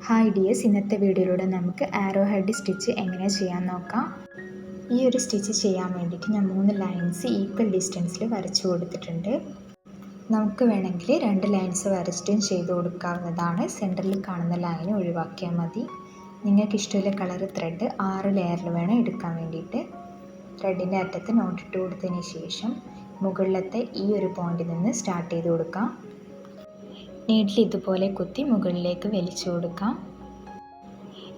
Hi dears, ഇന്നത്തെ വീഡിയോയിലൂടെ നമുക്ക് ആരോ ഹെഡ് സ്റ്റിച്ച് എങ്ങനെ ചെയ്യാൻ നോക്കാം. ഈ ഒരു സ്റ്റിച്ച് ചെയ്യാൻ വേണ്ടിയിട്ട് ഞാൻ 3 ലൈൻസ് ഈക്വൽ ഡിസ്റ്റൻസിൽ വരച്ചു കൊടുത്തിട്ടുണ്ട്. നമുക്ക് വേണമെങ്കിൽ 2 ലൈൻസ് വരച്ചിട്ടും ചെയ്ത് കൊടുക്കാവുന്നതാണ്. സെൻറ്ററിൽ കാണുന്ന ലൈൻ ഒഴിവാക്കിയാൽ മതി. നിങ്ങൾക്ക് ഇഷ്ടമുള്ള കളർ ത്രെഡ് 6 ലെയറിൽ വേണം എടുക്കാൻ വേണ്ടിയിട്ട്. ത്രെഡിൻ്റെ അറ്റത്ത് നോട്ട് ഇട്ട് കൊടുത്തതിന് ശേഷം മുകളിലത്തെ ഈ ഒരു പോയിന്റിൽ നിന്ന് സ്റ്റാർട്ട് ചെയ്ത് കൊടുക്കാം. നീഡിൽ ഇതുപോലെ കുത്തി മുകളിലേക്ക് വലിച്ചു കൊടുക്കാം.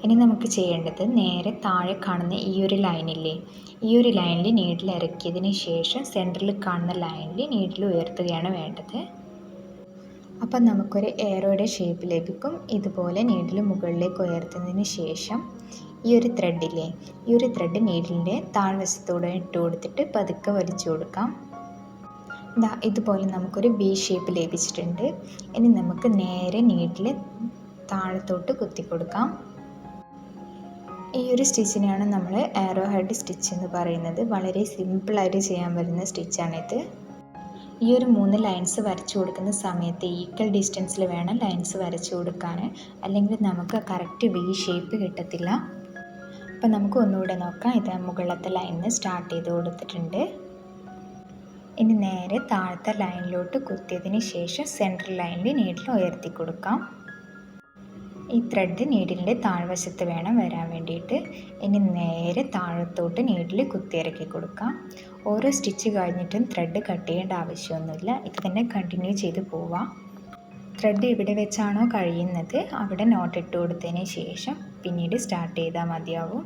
ഇനി നമുക്ക് ചെയ്യേണ്ടത് നേരെ താഴെ കാണുന്ന ഈ ഒരു ലൈനില്ലേ, ഈ ഒരു ലൈനിൽ നീഡിൽ ഇറക്കിയതിന് ശേഷം സെൻറ്ററിൽ കാണുന്ന ലൈനിൽ നീഡിൽ ഉയർത്തുകയാണ് വേണ്ടത്. അപ്പം നമുക്കൊരു ഏറോയുടെ ഷേപ്പ് ലഭിക്കും. ഇതുപോലെ നീഡിൽ മുകളിലേക്ക് ഉയർത്തുന്നതിന് ശേഷം ഈ ഒരു ത്രെഡില്ലേ, ഈ ഒരു ത്രെഡ് നീഡിലിൻ്റെ താഴ്വശത്തൂടെ ഇട്ട് കൊടുത്തിട്ട് പതുക്കെ വലിച്ചു കൊടുക്കാം. ഇതുപോലെ നമുക്കൊരു വി ഷേപ്പ് ലഭിച്ചിട്ടുണ്ട്. ഇനി നമുക്ക് നേരെ നീഡിൽ താഴത്തോട്ട് കുത്തി കൊടുക്കാം. ഈ ഒരു സ്റ്റിച്ചിനാണ് നമ്മൾ ആരോ ഹെഡ് സ്റ്റിച്ച് എന്ന് പറയുന്നത്. വളരെ സിമ്പിളായിട്ട് ചെയ്യാൻ പറ്റുന്ന സ്റ്റിച്ചാണിത്. ഈ ഒരു 3 ലൈൻസ് വരച്ചു കൊടുക്കുന്ന സമയത്ത് ഈക്വൽ ഡിസ്റ്റൻസിൽ വേണം ലൈൻസ് വരച്ചു കൊടുക്കാൻ, അല്ലെങ്കിൽ നമുക്ക് കറക്റ്റ് വി ഷേപ്പ് കിട്ടത്തില്ല. അപ്പം നമുക്ക് ഒന്നുകൂടെ നോക്കാം. ഇത് മുകളിലത്തെ ലൈനിൽ സ്റ്റാർട്ട് ചെയ്ത് കൊടുത്തിട്ടുണ്ട്. ഇനി നേരെ താഴത്തെ ലൈനിലോട്ട് കുത്തിയതിന് ശേഷം സെൻട്രൽ ലൈനിൽ നീഡിൽ ഉയർത്തി കൊടുക്കാം. ഈ ത്രെഡ് നീഡിലിൻ്റെ താഴ്വശത്ത് വേണം വരാൻ വേണ്ടിയിട്ട്. ഇനി നേരെ താഴത്തോട്ട് നീഡിൽ കുത്തിയിറക്കി കൊടുക്കാം. ഓരോ സ്റ്റിച്ച് കഴിഞ്ഞിട്ടും ത്രെഡ് കട്ട് ചെയ്യേണ്ട ആവശ്യമൊന്നുമില്ല. ഇത് തന്നെ കണ്ടിന്യൂ ചെയ്ത് പോവാം. ത്രെഡ് എവിടെ വെച്ചാണോ കഴിയുന്നത് അവിടെ നോട്ട് ഇട്ട് കൊടുത്തതിന് ശേഷം പിന്നീട് സ്റ്റാർട്ട് ചെയ്താൽ മതിയാവും.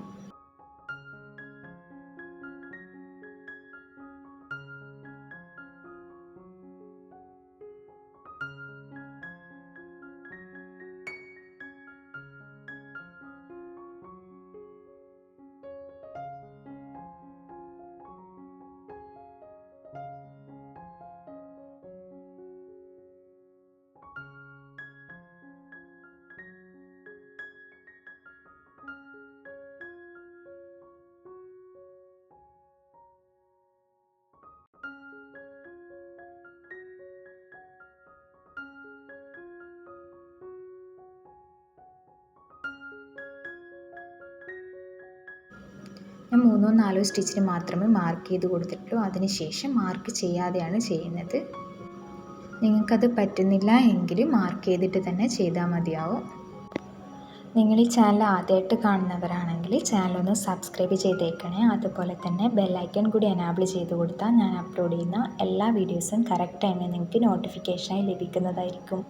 ഞാൻ 3-4 സ്റ്റിച്ചിന് മാത്രമേ മാർക്ക് ചെയ്ത് കൊടുത്തിട്ടുള്ളൂ. അതിനുശേഷം മാർക്ക് ചെയ്യാതെയാണ് ചെയ്യുന്നത്. നിങ്ങൾക്കത് പറ്റുന്നില്ല എങ്കിൽ മാർക്ക് ചെയ്തിട്ട് തന്നെ ചെയ്താൽ മതിയാവും. നിങ്ങൾ ഈ ചാനൽ ആദ്യമായിട്ട് കാണുന്നവരാണെങ്കിൽ ചാനലൊന്ന് സബ്സ്ക്രൈബ് ചെയ്തേക്കണേ. അതുപോലെ തന്നെ ബെല്ലൈക്കൺ കൂടി എനാബിൾ ചെയ്ത് കൊടുത്താൽ ഞാൻ അപ്ലോഡ് ചെയ്യുന്ന എല്ലാ വീഡിയോസും കറക്റ്റ് ടൈമിൽ നിങ്ങൾക്ക് നോട്ടിഫിക്കേഷനായി ലഭിക്കുന്നതായിരിക്കും.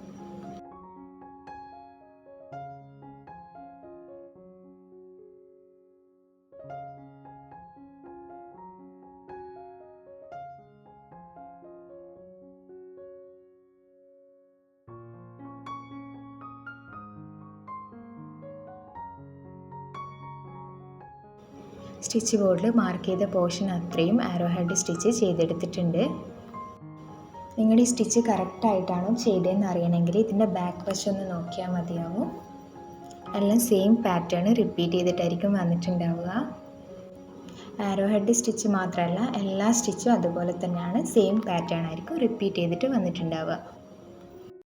സ്റ്റിച്ച് ബോർഡിൽ മാർക്ക് ചെയ്ത പോർഷൻ അത്രയും ആരോ ഹെഡ് സ്റ്റിച്ച് ചെയ്തെടുത്തിട്ടുണ്ട്. നിങ്ങളുടെ ഈ സ്റ്റിച്ച് കറക്റ്റായിട്ടാണോ ചെയ്തതെന്ന് അറിയണമെങ്കിൽ ഇതിൻ്റെ ബാക്ക് വശം ഒന്ന് നോക്കിയാൽ മതിയാവും. എല്ലാം സെയിം പാറ്റേൺ റിപ്പീറ്റ് ചെയ്തിട്ടായിരിക്കും വന്നിട്ടുണ്ടാവുക. ആരോ ഹെഡ് സ്റ്റിച്ച് മാത്രമല്ല എല്ലാ സ്റ്റിച്ചും അതുപോലെ തന്നെയാണ്, സെയിം പാറ്റേൺ ആയിരിക്കും റിപ്പീറ്റ് ചെയ്തിട്ട് വന്നിട്ടുണ്ടാവുക.